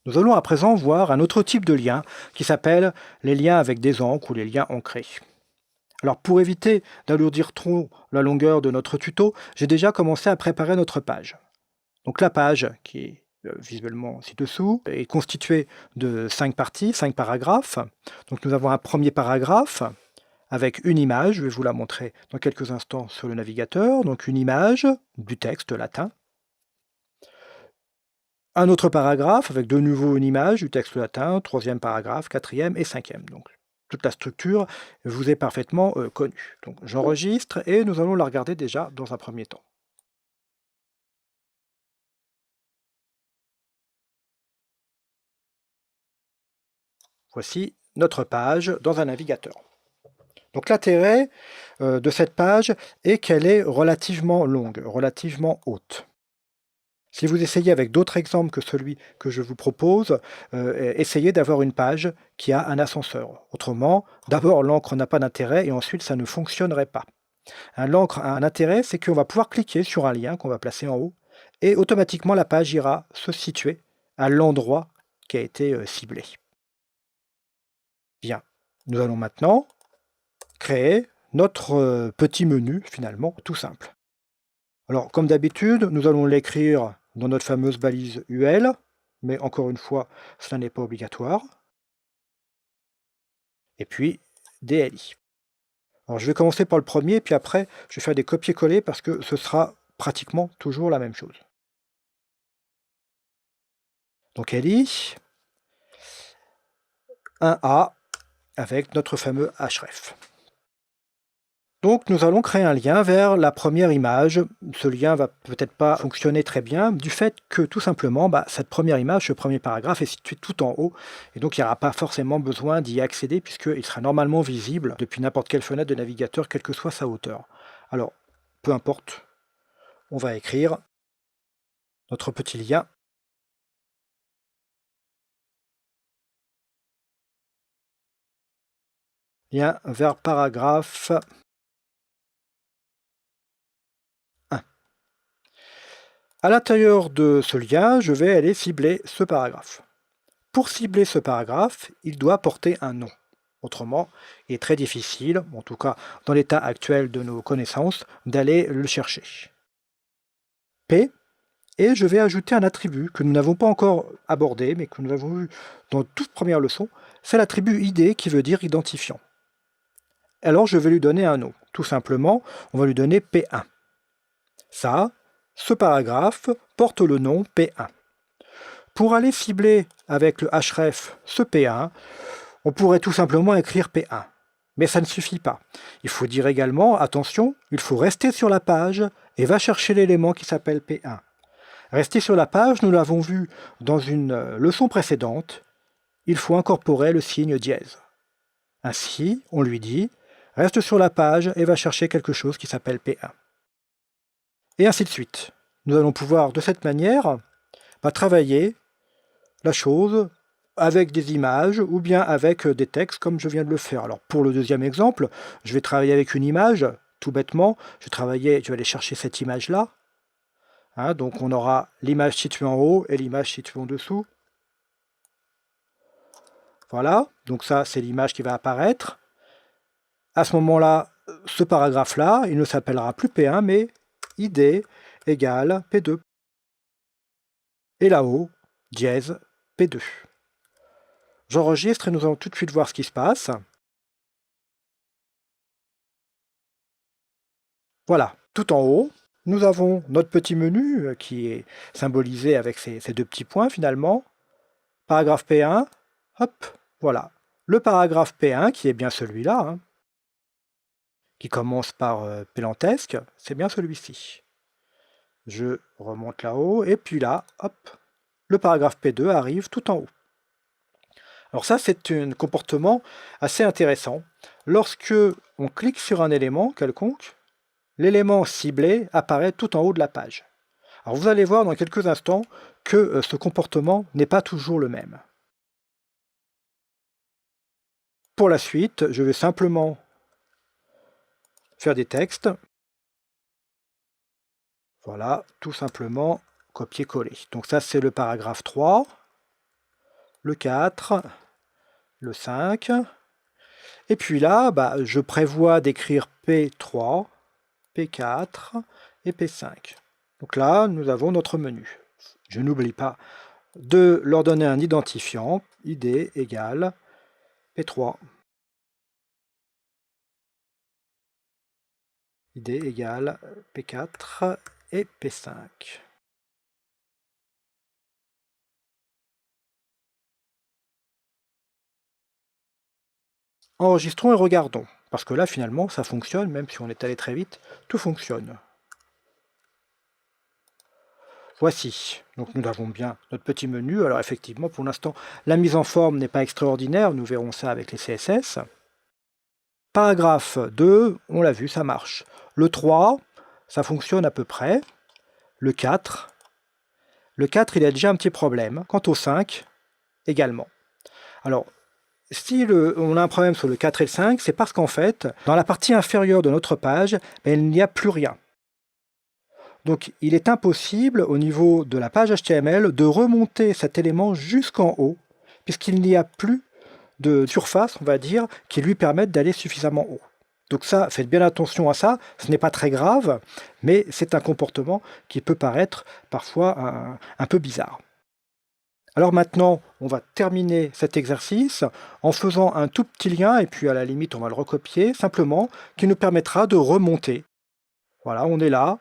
Nous allons à présent voir un autre type de lien qui s'appelle les liens avec des encres ou les liens ancrés. Alors pour éviter d'alourdir trop la longueur de notre tuto, j'ai déjà commencé à préparer notre page. Donc la page, qui est visuellement ci-dessous, est constituée de 5 parties, 5 paragraphes. Donc nous avons un premier paragraphe avec une image, je vais vous la montrer dans quelques instants sur le navigateur. Donc une image du texte latin. Un autre paragraphe avec de nouveau une image du texte latin, troisième paragraphe, quatrième et cinquième. Donc toute la structure vous est parfaitement connue. Donc j'enregistre et nous allons la regarder déjà dans un premier temps. Voici notre page dans un navigateur. Donc l'intérêt de cette page est qu'elle est relativement longue, relativement haute. Si vous essayez avec d'autres exemples que celui que je vous propose, essayez d'avoir une page qui a un ascenseur. Autrement, d'abord l'encre n'a pas d'intérêt et ensuite ça ne fonctionnerait pas. L'encre a un intérêt, c'est qu'on va pouvoir cliquer sur un lien qu'on va placer en haut et automatiquement la page ira se situer à l'endroit qui a été ciblé. Bien, nous allons maintenant créer notre petit menu, finalement, tout simple. Alors, comme d'habitude, nous allons l'écrire dans notre fameuse balise UL, mais encore une fois, cela n'est pas obligatoire. Et puis, DLI. Alors, je vais commencer par le premier, puis après, je vais faire des copier-coller parce que ce sera pratiquement toujours la même chose. Donc, LI, 1A avec notre fameux href. Donc nous allons créer un lien vers la première image. Ce lien va peut-être pas fonctionner très bien du fait que tout simplement cette première image, ce premier paragraphe est situé tout en haut et donc il n'y aura pas forcément besoin d'y accéder puisqu'il sera normalement visible depuis n'importe quelle fenêtre de navigateur quelle que soit sa hauteur. Alors peu importe, on va écrire notre petit lien. Lien vers paragraphe 1. À l'intérieur de ce lien, je vais aller cibler ce paragraphe. Pour cibler ce paragraphe, il doit porter un nom. Autrement, il est très difficile, en tout cas dans l'état actuel de nos connaissances, d'aller le chercher. P, et je vais ajouter un attribut que nous n'avons pas encore abordé, mais que nous avons vu dans toute première leçon, c'est l'attribut ID qui veut dire identifiant. Alors je vais lui donner un nom. Tout simplement, on va lui donner P1. Ça, ce paragraphe porte le nom P1. Pour aller cibler avec le href ce P1, on pourrait tout simplement écrire P1. Mais ça ne suffit pas. Il faut dire également, attention, il faut rester sur la page et va chercher l'élément qui s'appelle P1. Rester sur la page, nous l'avons vu dans une leçon précédente, il faut incorporer le signe dièse. Ainsi, on lui dit, reste sur la page et va chercher quelque chose qui s'appelle P1. Et ainsi de suite. Nous allons pouvoir, de cette manière, travailler la chose avec des images ou bien avec des textes comme je viens de le faire. Alors pour le deuxième exemple, je vais travailler avec une image, tout bêtement. Je vais aller chercher cette image-là. Donc on aura l'image située en haut et l'image située en dessous. Voilà, donc ça c'est l'image qui va apparaître. À ce moment-là, ce paragraphe-là, il ne s'appellera plus P1, mais ID égale P2. Et là-haut, dièse P2. J'enregistre et nous allons tout de suite voir ce qui se passe. Voilà, tout en haut, nous avons notre petit menu qui est symbolisé avec ces deux petits points finalement. Paragraphe P1, hop, voilà. Le paragraphe P1, qui est bien celui-là, qui commence par Pélantesque, c'est bien celui-ci. Je remonte là-haut, et puis là, hop, le paragraphe P2 arrive tout en haut. Alors ça, c'est un comportement assez intéressant. Lorsque on clique sur un élément quelconque, l'élément ciblé apparaît tout en haut de la page. Alors vous allez voir dans quelques instants que ce comportement n'est pas toujours le même. Pour la suite, je vais simplement faire des textes. Voilà, tout simplement copier-coller. Donc ça, c'est le paragraphe 3. le 4, le 5. Et puis là, je prévois d'écrire P3, P4 et P5. Donc là, nous avons notre menu. Je n'oublie pas de leur donner un identifiant, ID égale P3. ID égale P4 et P5. Enregistrons et regardons, parce que là finalement ça fonctionne, même si on est allé très vite, tout fonctionne. Voici, donc nous avons bien notre petit menu. Alors effectivement, pour l'instant, la mise en forme n'est pas extraordinaire, nous verrons ça avec les CSS. Paragraphe 2, on l'a vu, ça marche. Le 3, ça fonctionne à peu près. Le 4, il a déjà un petit problème. Quant au 5, également. Alors, si on a un problème sur le 4 et le 5, c'est parce qu'en fait, dans la partie inférieure de notre page, il n'y a plus rien. Donc il est impossible, au niveau de la page HTML, de remonter cet élément jusqu'en haut, puisqu'il n'y a plus de surface, on va dire, qui lui permette d'aller suffisamment haut. Donc ça, faites bien attention à ça, ce n'est pas très grave, mais c'est un comportement qui peut paraître parfois un peu bizarre. Alors maintenant, on va terminer cet exercice en faisant un tout petit lien, et puis à la limite on va le recopier, simplement, qui nous permettra de remonter. Voilà, on est là,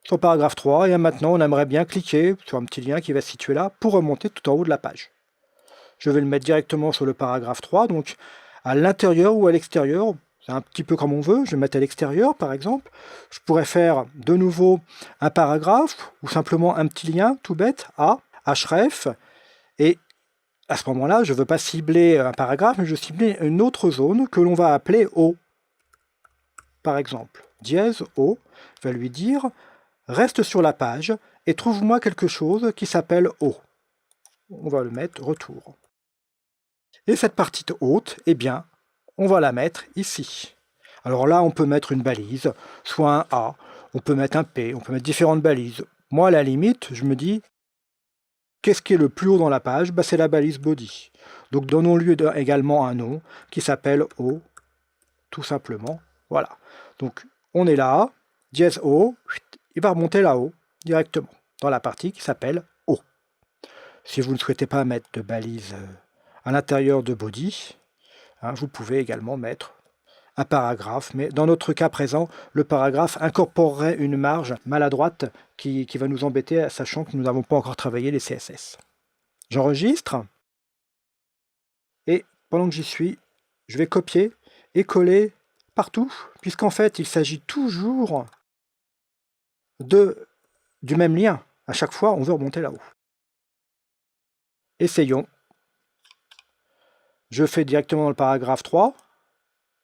sur le paragraphe 3, et maintenant on aimerait bien cliquer sur un petit lien qui va se situer là, pour remonter tout en haut de la page. Je vais le mettre directement sur le paragraphe 3, donc à l'intérieur ou à l'extérieur, c'est un petit peu comme on veut, je vais mettre à l'extérieur par exemple. Je pourrais faire de nouveau un paragraphe, ou simplement un petit lien tout bête, à href, et à ce moment-là, je ne veux pas cibler un paragraphe, mais je veux cibler une autre zone que l'on va appeler O. Par exemple, dièse O va lui dire « Reste sur la page et trouve-moi quelque chose qui s'appelle O ». On va le mettre « Retour ». Et cette partie haute, eh bien, on va la mettre ici. Alors là, on peut mettre une balise, soit un A, on peut mettre un P, on peut mettre différentes balises. Moi, à la limite, je me dis, qu'est-ce qui est le plus haut dans la page? C'est la balise body. Donc donnons-lui également un nom qui s'appelle O, tout simplement. Voilà. Donc on est là, dièse O, il va remonter là-haut directement, dans la partie qui s'appelle O. Si vous ne souhaitez pas mettre de balise à l'intérieur de body, vous pouvez également mettre un paragraphe, mais dans notre cas présent, le paragraphe incorporerait une marge maladroite qui va nous embêter, sachant que nous n'avons pas encore travaillé les CSS. J'enregistre, et pendant que j'y suis, je vais copier et coller partout, puisqu'en fait, il s'agit toujours du même lien. À chaque fois, on veut remonter là-haut. Essayons. Je fais directement dans le paragraphe 3,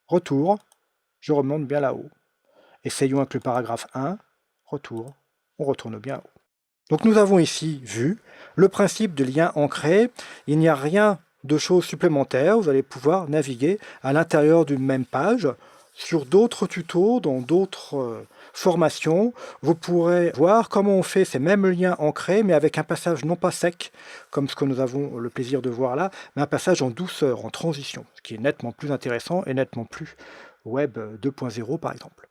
retour, je remonte bien là-haut. Essayons avec le paragraphe 1, retour, on retourne bien haut. Donc nous avons ici vu le principe de lien ancré. Il n'y a rien de choses supplémentaires. Vous allez pouvoir naviguer à l'intérieur d'une même page. Sur d'autres tutos, dans d'autres formations, vous pourrez voir comment on fait ces mêmes liens ancrés, mais avec un passage non pas sec, comme ce que nous avons le plaisir de voir là, mais un passage en douceur, en transition, ce qui est nettement plus intéressant et nettement plus Web 2.0 par exemple.